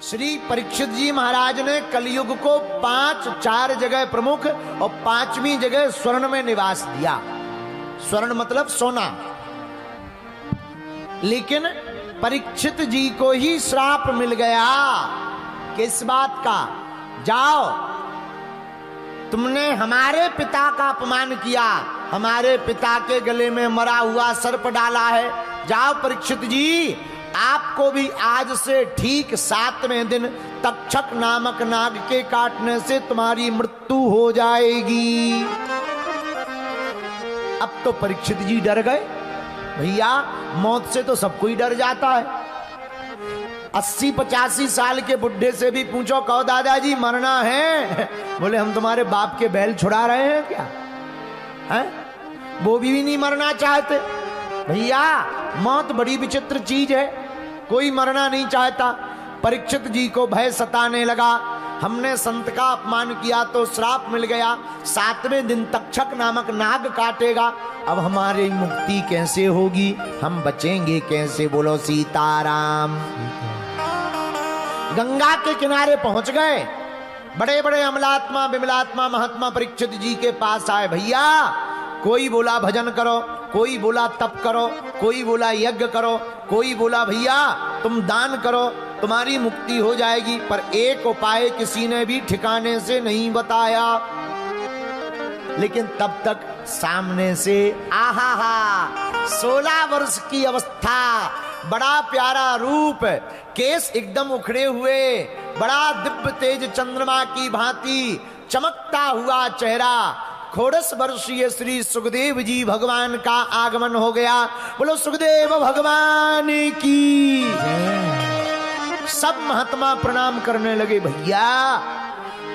श्री परीक्षित जी महाराज ने कलयुग को 4 जगह प्रमुख और 5वीं जगह स्वर्ण में निवास दिया। स्वर्ण मतलब सोना। लेकिन परीक्षित जी को ही श्राप मिल गया। किस बात का? जाओ, तुमने हमारे पिता का अपमान किया, हमारे पिता के गले में मरा हुआ सर्प डाला है। जाओ परीक्षित जी, आपको भी आज से ठीक 7वें दिन तक्षक नामक नाग के काटने से तुम्हारी मृत्यु हो जाएगी। अब तो परीक्षित जी डर गए। भैया, मौत से तो सब कोई डर जाता है। 80-85 साल के बुढ़े से भी पूछो, कहो दादाजी मरना है? बोले हम तुम्हारे बाप के बैल छुड़ा रहे हैं क्या? हैं? वो भी नहीं मरना चाहते। भैया, मौत बड़ी विचित्र चीज है, कोई मरना नहीं चाहता। परीक्षित जी को भय सताने लगा। हमने संत का अपमान किया तो श्राप मिल गया, 7वें दिन तक्षक नामक नाग काटेगा। अब हमारी मुक्ति कैसे होगी? हम बचेंगे कैसे? बोलो सीताराम। गंगा के किनारे पहुंच गए। बड़े बड़े अमलात्मा विमलात्मा महात्मा परीक्षित जी के पास आए। भैया, कोई बोला भजन करो, कोई बोला तप करो, कोई बोला यज्ञ करो, कोई बोला भैया तुम दान करो, तुम्हारी मुक्ति हो जाएगी। पर एक उपाय किसी ने भी ठिकाने से नहीं बताया। लेकिन तब तक सामने से आहा 16 वर्ष की अवस्था, बड़ा प्यारा रूप, केस एकदम उखड़े हुए, बड़ा दिव्य तेज चंद्रमा की भांति चमकता हुआ चेहरा, खोड़स वर्षीय श्री सुखदेव जी भगवान का आगमन हो गया। बोलो सुखदेव भगवान की। सब महात्मा प्रणाम करने लगे। भैया,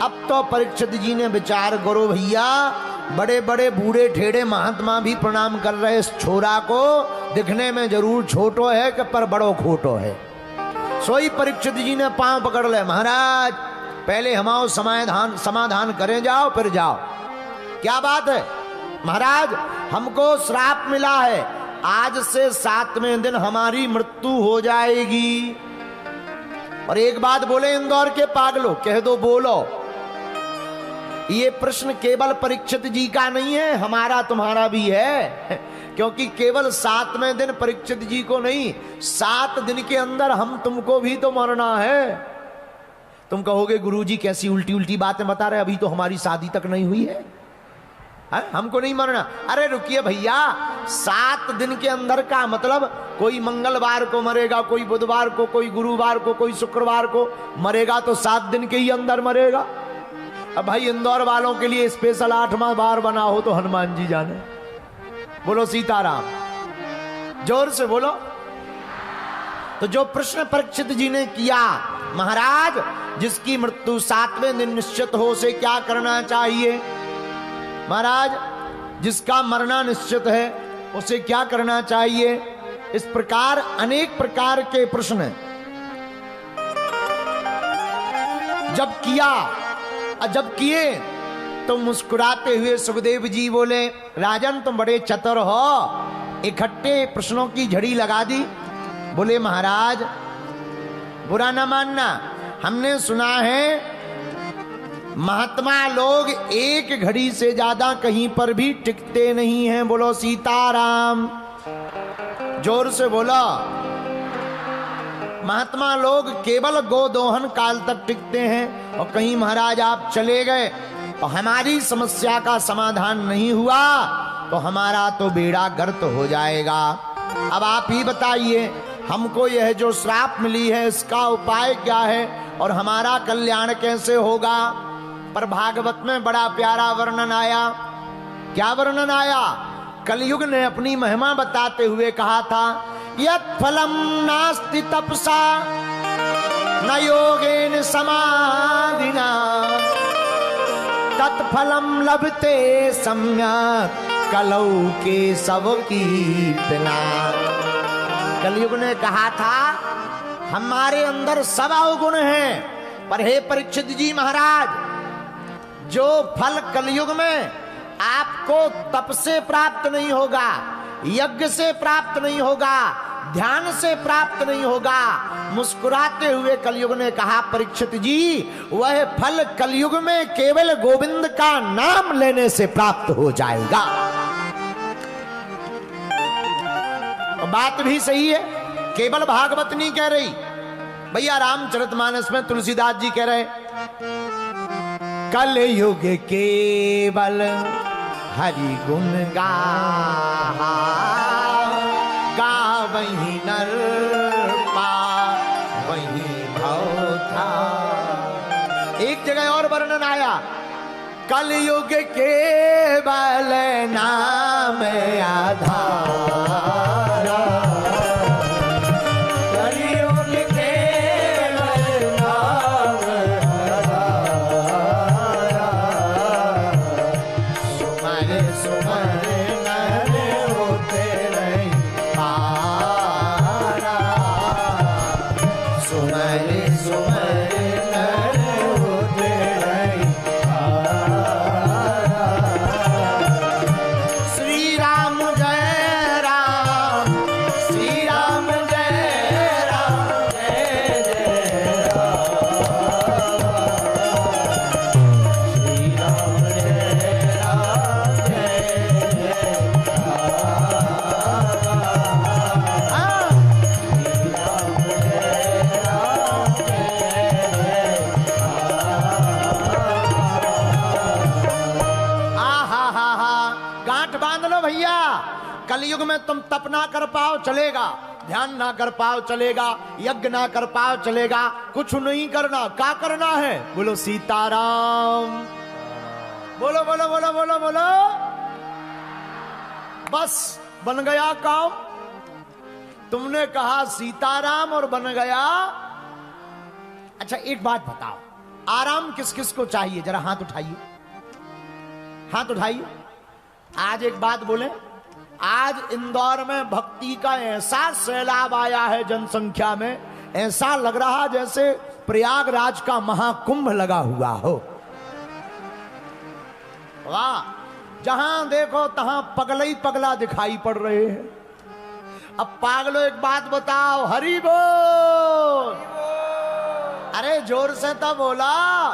अब तो परीक्षित जी ने विचार करो। भैया, बड़े बड़े बूढ़े ठेड़े महात्मा भी प्रणाम कर रहे इस छोरा को। दिखने में जरूर छोटो है कि पर बड़ो खोटो है। सोई परीक्षित जी ने पांव पकड़ ले। महाराज, पहले हमारा समाधान करें, जाओ फिर जाओ। क्या बात है? महाराज, हमको श्राप मिला है, आज से 7वें दिन हमारी मृत्यु हो जाएगी। और एक बात बोले इंदौर के पागलों, कह दो बोलो। ये प्रश्न केवल परीक्षित जी का नहीं है, हमारा तुम्हारा भी है। क्योंकि केवल 7वें दिन परीक्षित जी को नहीं, 7 दिन के अंदर हम तुमको भी तो मरना है। तुम कहोगे गुरुजी कैसी उल्टी उल्टी बातें बता रहे, अभी तो हमारी शादी तक नहीं हुई है, हमको नहीं मरना। अरे रुकिए भैया, 7 दिन के अंदर का मतलब कोई मंगलवार को मरेगा, कोई बुधवार को, कोई गुरुवार को, कोई शुक्रवार को मरेगा, तो 7 दिन के ही अंदर मरेगा। अब भाई इंदौर वालों के लिए स्पेशल 8वां बार बना हो तो हनुमान जी जाने। बोलो सीताराम, जोर से बोलो। तो जो प्रश्न परीक्षित जी ने किया, महाराज जिसकी मृत्यु 7वें दिन निश्चित हो उसे क्या करना चाहिए? महाराज, जिसका मरना निश्चित है उसे क्या करना चाहिए? इस प्रकार अनेक प्रकार के प्रश्न जब किए तो मुस्कुराते हुए सुखदेव जी बोले, राजन तुम बड़े चतुर हो, इकट्ठे प्रश्नों की झड़ी लगा दी। बोले महाराज, बुरा ना मानना, हमने सुना है महात्मा लोग एक घड़ी से ज्यादा कहीं पर भी टिकते नहीं हैं। बोलो सीताराम, जोर से बोलो। महात्मा लोग केवल गोदोहन काल तक टिकते हैं। और कहीं महाराज आप चले गए और हमारी समस्या का समाधान नहीं हुआ तो हमारा तो बेड़ा गर्क हो जाएगा। अब आप ही बताइए, हमको यह जो श्राप मिली है इसका उपाय क्या है और हमारा कल्याण कैसे होगा? पर भागवत में बड़ा प्यारा वर्णन आया। क्या वर्णन आया? कलयुग ने अपनी महिमा बताते हुए कहा था, यत् फलम नास्ति तपसा न योगेन समाधिना तत्फलम लभते सम्यक् कलौ के सब कीर्तना। कलयुग ने कहा था हमारे अंदर सब अवगुण हैं, पर हे परीक्षित जी महाराज, जो फल कलयुग में आपको तप से प्राप्त नहीं होगा, यज्ञ से प्राप्त नहीं होगा, ध्यान से प्राप्त नहीं होगा। मुस्कुराते हुए कलयुग ने कहा, परीक्षित जी, वह फल कलयुग में केवल गोविंद का नाम लेने से प्राप्त हो जाएगा। बात भी सही है, केवल भागवत नहीं कह रही भैया, रामचरितमानस में तुलसीदास जी कह रहे, कलयुग केवल हरि गुण गावहीं नर पावहीं भव था। एक जगह और वर्णन आया, कलयुग केवल नाम आधार, कलयुग में तुम तप ना कर पाओ चलेगा, ध्यान ना कर पाओ चलेगा, यज्ञ ना कर पाओ चलेगा, कुछ नहीं करना। क्या करना है? बोलो सीताराम, बोलो बोलो बोलो बोलो बोलो, बस बन गया काम। तुमने कहा सीताराम और बन गया। अच्छा एक बात बताओ, आराम किस किस को चाहिए? जरा हाथ उठाइए, हाथ उठाइए। आज एक बात बोले, आज इंदौर में भक्ति का ऐसा सैलाब आया है जनसंख्या में, ऐसा लग रहा जैसे प्रयागराज का महाकुंभ लगा हुआ हो। वाह, जहां देखो तहां पगला ही पगला दिखाई पड़ रहे हैं। अब पागलो एक बात बताओ, हरि बोल। अरे जोर से तो बोला।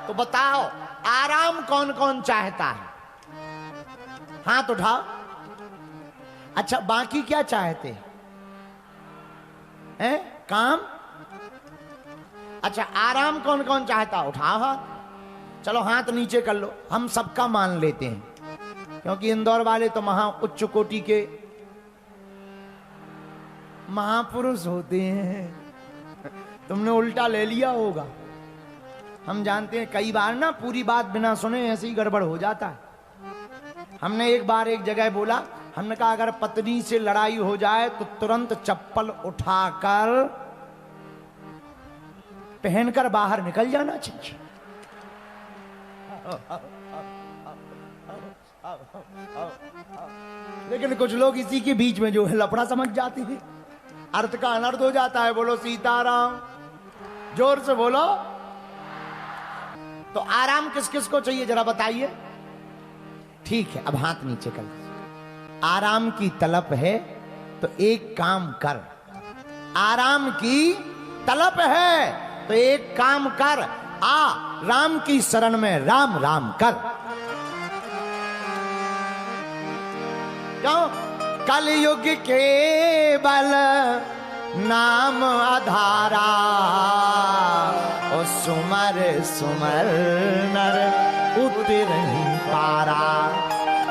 तो बताओ आराम कौन कौन चाहता है? हाथ उठाओ। अच्छा बाकी क्या चाहते हैं? काम। अच्छा आराम कौन कौन चाहता? उठाओ हाथ। चलो हाथ नीचे कर लो, हम सबका मान लेते हैं, क्योंकि इंदौर वाले तो महा उच्च कोटि के महापुरुष होते हैं। तुमने उल्टा ले लिया होगा। हम जानते हैं कई बार ना पूरी बात बिना सुने ऐसे ही गड़बड़ हो जाता है। हमने एक बार एक जगह बोला, हमने कहा अगर पत्नी से लड़ाई हो जाए तो तुरंत चप्पल उठाकर पहनकर बाहर निकल जाना चाहिए। लेकिन कुछ लोग इसी के बीच में जो है लफड़ा समझ जाते हैं, अर्थ का अनर्थ हो जाता है। बोलो सीताराम, जोर से बोलो। तो आराम किस किस को चाहिए जरा बताइए। ठीक है, अब हाथ नीचे कर। आराम की तलब है तो एक काम कर। आराम की तलब है तो एक काम कर, आ राम की शरण में राम राम कर। क्यों? कलयुग केवल नाम आधारा, ओ सुमर सुमर नर उतरहि पारा।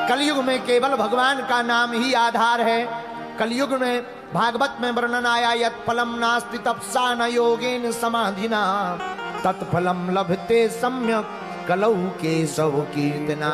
कलयुग में केवल भगवान का नाम ही आधार है। कलयुग में भागवत में वर्णन आया, यत्फलम नास्ति तपसा न योगेन समाधिना तत्फलम लभते सम्यक कलौ केशव कीर्तना।